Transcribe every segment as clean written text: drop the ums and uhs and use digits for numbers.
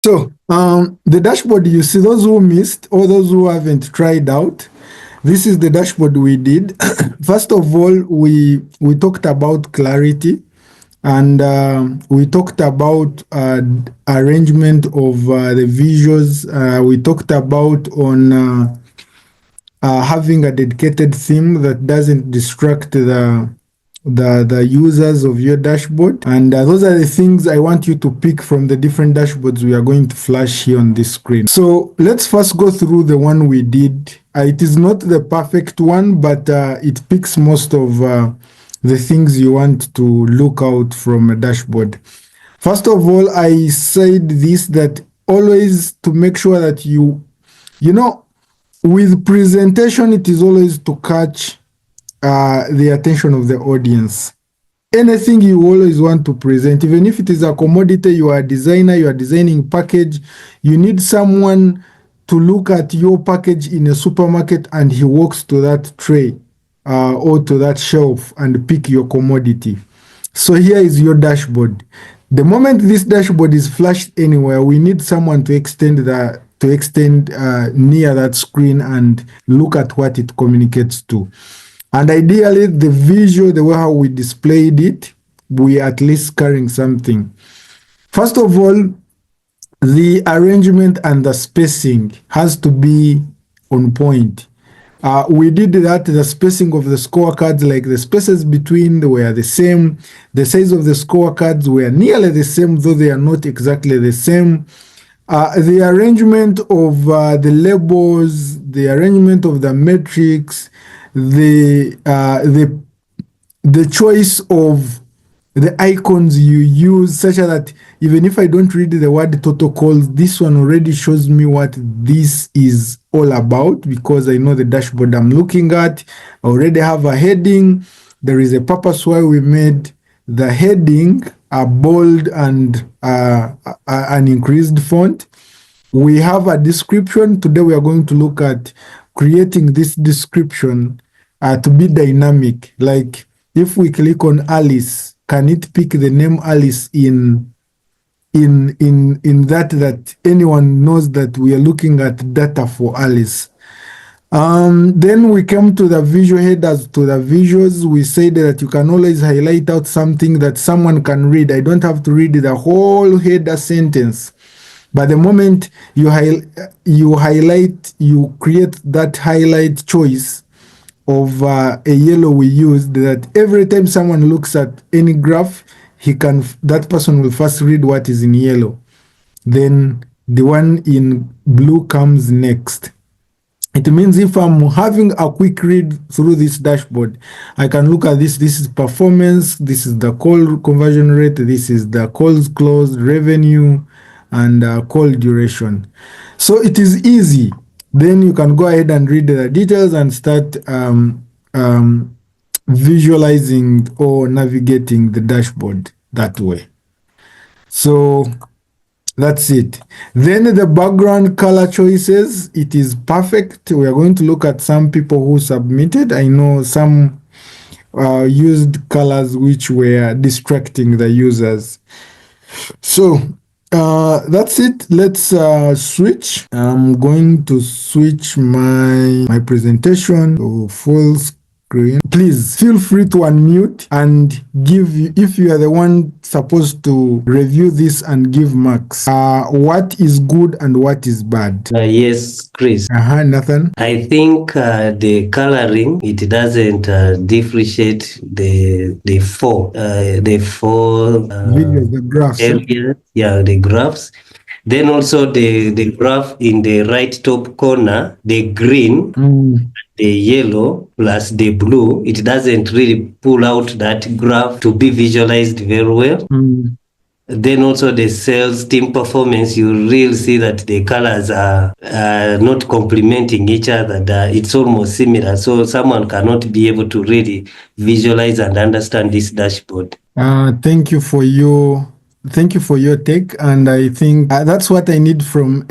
So, the dashboard you see, those who missed or those who haven't tried out, this is the dashboard we did. First of all, we talked about clarity, and we talked about arrangement of the visuals. We talked about on having a dedicated theme that doesn't distract the users of your dashboard. And those are the things I want you to pick from the different dashboards we are going to flash here on this screen. So let's first go through the one we did. It is not the perfect one, but it picks most of the things you want to look out from a dashboard. First of all, I said this, that always to make sure that you know, with presentation, it is always to catch the attention of the audience. Anything you always want to present, even if it is a commodity, you are a designer, you are designing package, you need someone to look at your package in a supermarket and he walks to that tray or to that shelf and pick your commodity. So here is your dashboard. The moment this dashboard is flashed anywhere, we need someone to extend near that screen and look at what it communicates to. And ideally, the visual, the way how we displayed it, we at least carrying something. First of all, the arrangement and the spacing has to be on point. We did that, the spacing of the scorecards, like the spaces between were the same. The size of the scorecards were nearly the same, though they are not exactly the same. The arrangement of the labels, the arrangement of the metrics, the choice of the icons you use, such that even if I don't read the word total calls, this one already shows me what this is all about, because I know the dashboard I'm looking at. I already have a heading. There is a purpose why we made the heading a bold and an increased font. We have a description. Today we are going to look at creating this description to be dynamic. Like if we click on Alice, can it pick the name Alice in that anyone knows that we are looking at data for Alice? Then we come to the visual headers. To the visuals, we said that you can always highlight out something that someone can read. I don't have to read the whole header sentence. But the moment you highlight, you create that highlight choice of a yellow we used, that every time someone looks at any graph, that person will first read what is in yellow. Then the one in blue comes next. It means if I'm having a quick read through this dashboard, I can look at this. This is performance. This is the call conversion rate. This is the calls closed, revenue, and call duration. So it is easy. Then you can go ahead and read the details and start visualizing or navigating the dashboard that way. So that's it. Then the background color choices, it is perfect. We are going to look at some people who submitted. I know some used colors which were distracting the users. So that's it. Let's switch. I'm going to switch my presentation to full screen. Please feel free to unmute and if you are the one supposed to review this and give marks, what is good and what is bad. Yes, Chris. Nathan. I think the coloring, it doesn't differentiate the four videos, the graphs. Areas, yeah, the graphs. Then also the graph in the right top corner, the green, the yellow plus the blue, it doesn't really pull out that graph to be visualized very well. Then also the sales team performance, you really see that the colors are not complementing each other. It's almost similar. So someone cannot be able to really visualize and understand this dashboard. Thank you for your Thank you for your take, and I think that's what I need from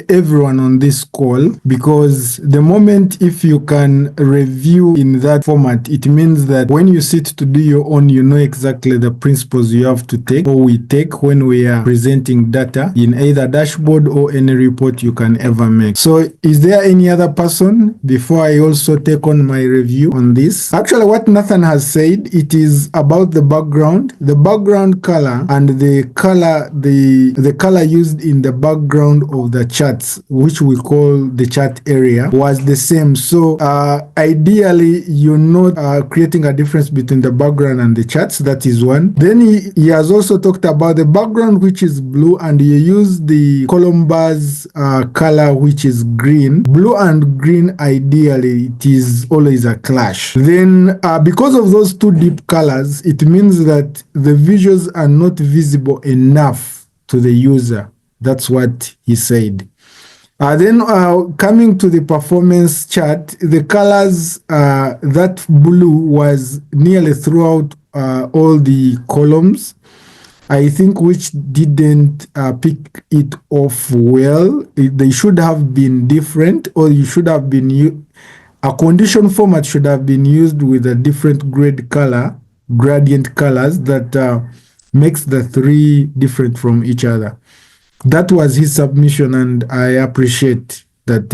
everyone on this call, because the moment if you can review in that format, it means that when you sit to do your own, you know exactly the principles you have to take or we take when we are presenting data in either dashboard or any report you can ever make. So is there any other person before I also take on my review on this? Actually, what Nathan has said, it is about the background color, and the color used in the background of the charts, which we call the chart area, was the same. So ideally, you're not creating a difference between the background and the charts. That is one. Then he has also talked about the background, which is blue, and you use the column bars color, which is green. Blue and green, ideally, it is always a clash. Then because of those two deep colors, it means that the visuals are not visible enough to the user. That's what he said. Then coming to the performance chart, the colors, that blue was nearly throughout all the columns, I think, which didn't pick it off well. They should have been different, or you should have been a condition format should have been used with a different gradient colors that makes the three different from each other. That was his submission, and I appreciate that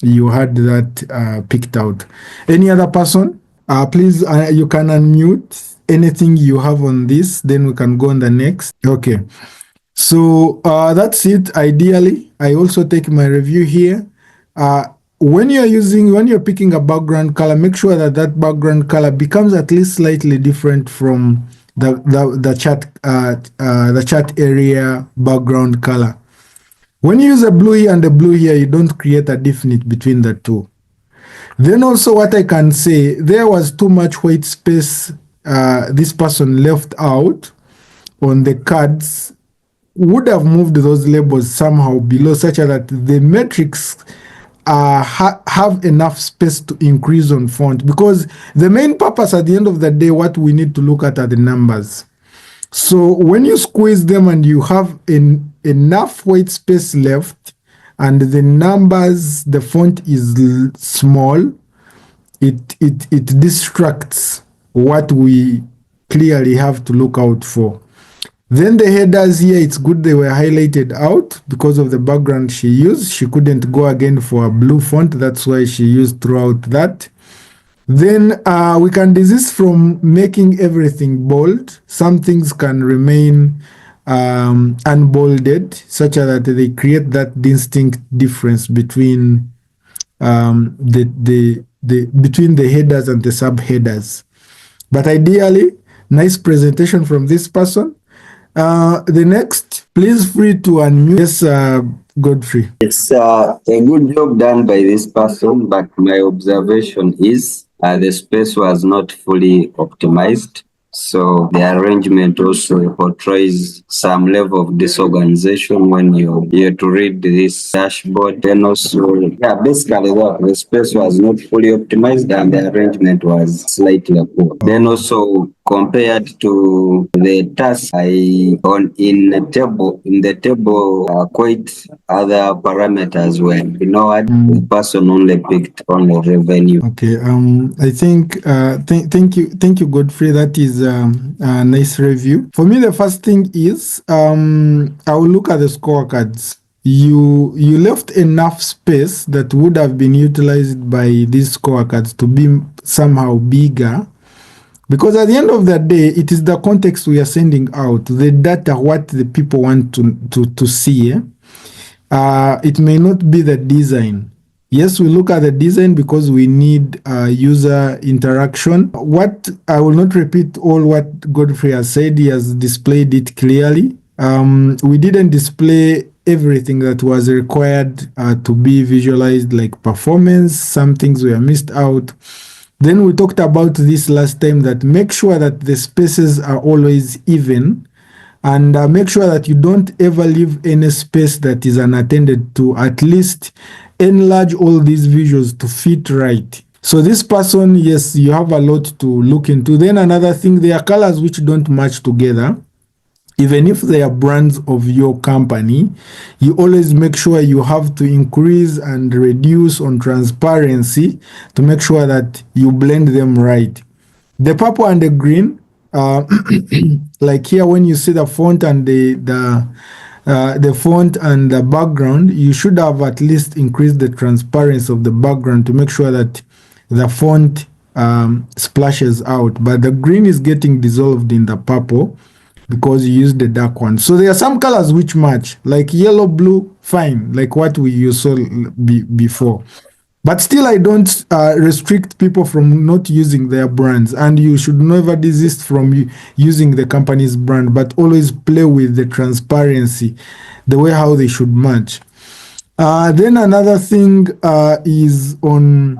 you had that picked out. Any other person? Please, you can unmute anything you have on this, then we can go on the next. Okay. So that's it. Ideally, I also take my review here. When you're picking a background color, make sure that that background color becomes at least slightly different from the chart area background color. When you use a blue here and a blue here, you don't create a definite between the two. Then also what I can say, there was too much white space this person left out on the cards. Would have moved those labels somehow below, such that the metrics have enough space to increase on font, because the main purpose at the end of the day, what we need to look at are the numbers. So when you squeeze them and you have enough white space left and the numbers, the font is small, it distracts what we clearly have to look out for. Then the headers here, it's good they were highlighted out because of the background she used. She couldn't go again for a blue font. That's why she used throughout that. Then we can desist from making everything bold. Some things can remain unbolded, such that they create that distinct difference between between the headers and the subheaders. But ideally, nice presentation from this person. The next, please free to unmute. Yes, Godfrey. It's a good job done by this person, but my observation is the space was not fully optimized. So the arrangement also portrays some level of disorganization when you to read this dashboard. Then also, basically the space was not fully optimized and the arrangement was slightly poor. Then also, compared to the task in the table, quite other parameters were ignored. The person only picked on the revenue. Okay. I think thank you, Godfrey. That is a nice review. For me, the first thing is I will look at the scorecards. You left enough space that would have been utilized by these scorecards to be somehow bigger. Because at the end of the day, it is the context we are sending out, the data, what the people want to see. It may not be the design. Yes, we look at the design because we need user interaction. What I will not repeat all what Godfrey has said. He has displayed it clearly. We didn't display everything that was required to be visualized, like performance. Some things were missed out. Then we talked about this last time, that make sure that the spaces are always even, and make sure that you don't ever leave any space that is unattended to. At least enlarge all these visuals to fit right. So this person, yes, you have a lot to look into. Then another thing, there are colors which don't match together. even if they are brands of your company, you always make sure you have to increase and reduce on transparency to make sure that you blend them right. The purple and the green, like here when you see the font and the font and the background, you should have at least increased the transparency of the background to make sure that the font splashes out. But the green is getting dissolved in the purple because you used the dark one. So there are some colors which match, like yellow, blue, fine, like what we saw before. But still, I don't restrict people from not using their brands, and you should never desist from using the company's brand, but always play with the transparency, the way how they should match. Then another thing is on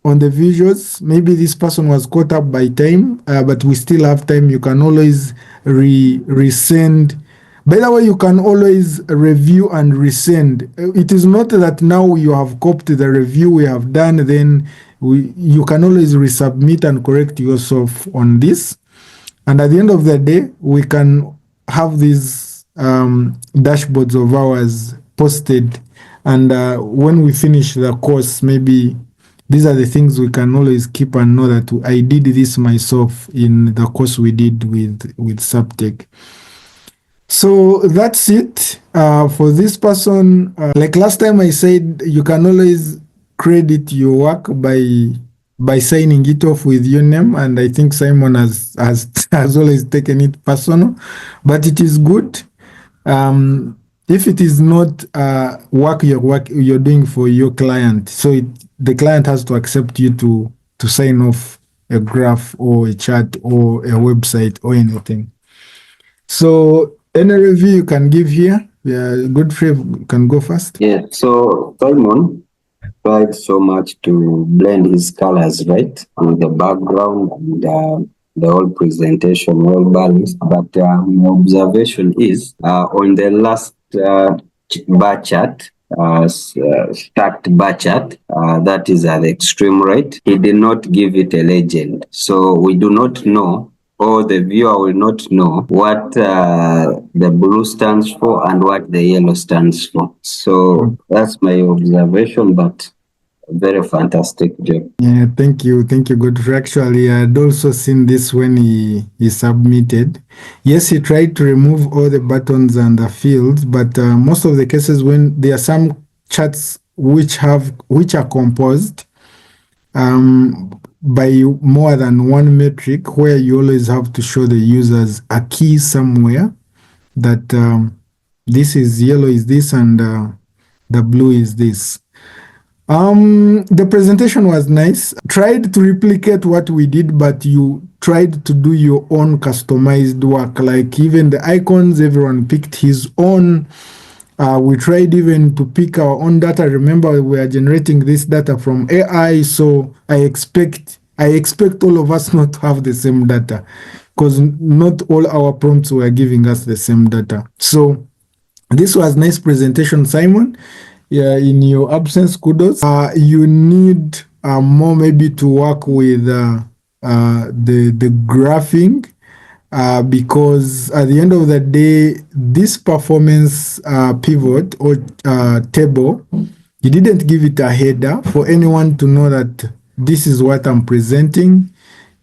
the visuals. Maybe this person was caught up by time, but we still have time. You can always resend. By the way, you can always review and resend. It is not that now you have copied the review we have done, then you can always resubmit and correct yourself on this. And at the end of the day, we can have these dashboards of ours posted. And when we finish the course, maybe these are the things we can always keep and know that I did this myself in the course we did with Subtech. So that's it for this person. Like last time I said, you can always credit your work by signing it off with your name, and I think Simon has always taken it personal, but it is good. If it is not work you're doing for your client, so the client has to accept you to sign off a graph or a chart or a website or anything. So any review you can give here? Yeah, Godfrey can go first. Yeah, so Simon tried so much to blend his colors, right? And the background and the whole presentation well balanced. But my observation is on the last bar chart, stacked bar chart, that is at the extreme right, he did not give it a legend. So we do not know, or the viewer will not know what the blue stands for and what the yellow stands for. So that's my observation, but very fantastic job. Yeah, thank you, Godfrey. Actually, I had also seen this when he submitted. Yes, he tried to remove all the buttons and the fields, but most of the cases when there are some charts which are composed by more than one metric, where you always have to show the users a key somewhere that this is yellow is this and the blue is this. The presentation was nice. Tried to replicate what we did, but you tried to do your own customized work. Like even the icons, everyone picked his own. We tried even to pick our own data. Remember, we are generating this data from AI, so I expect all of us not to have the same data, because not all our prompts were giving us the same data. So this was nice presentation, Simon. Yeah, in your absence, kudos. You need more maybe to work with the graphing. Because at the end of the day, this performance pivot or table, you didn't give it a header for anyone to know that this is what I'm presenting.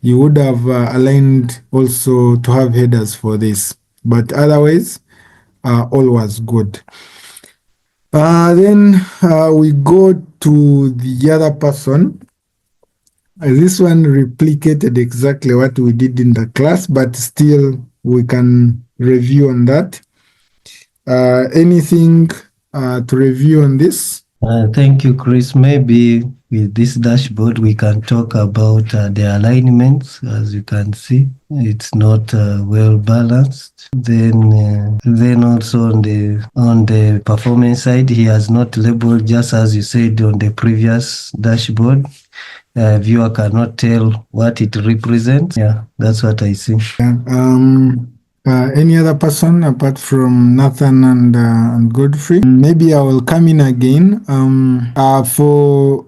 You would have aligned also to have headers for this, but otherwise, all was good. Then we go to the other person. This one replicated exactly what we did in the class, but still we can review on that. Anything to review on this? Thank you, Chris. Maybe with this dashboard, we can talk about the alignments. As you can see, it's not well balanced. Then also on the performance side, he has not labeled, just as you said on the previous dashboard. Viewer cannot tell what it represents. Yeah, that's what I see. Any other person apart from Nathan and Godfrey? Maybe I will come in again. For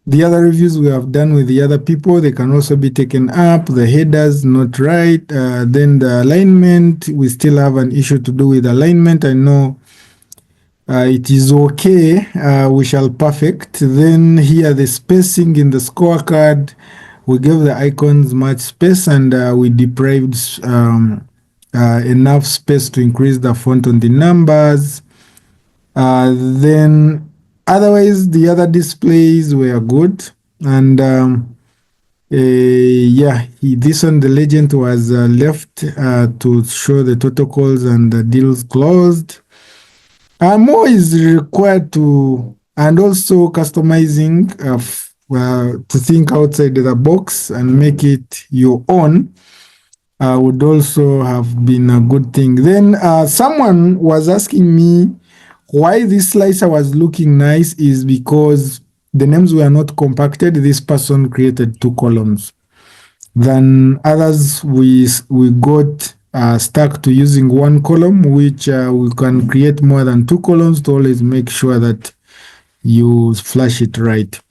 the other reviews we have done with the other people, they can also be taken up. The headers not right. Then the alignment, we still have an issue to do with alignment. I know it is okay. We shall perfect. Then here the spacing in the scorecard, we gave the icons much space, and we deprived enough space to increase the font on the numbers. Then otherwise, the other displays were good. And this one, the legend was left to show the total calls and the deals closed. More is required to, and also customizing to think outside the box and make it your own would also have been a good thing. Then someone was asking me why this slicer was looking nice is because the names were not compacted. This person created 2 columns. Then others we got stuck to using 1 column, which we can create more than 2 columns to always make sure that you flash it right.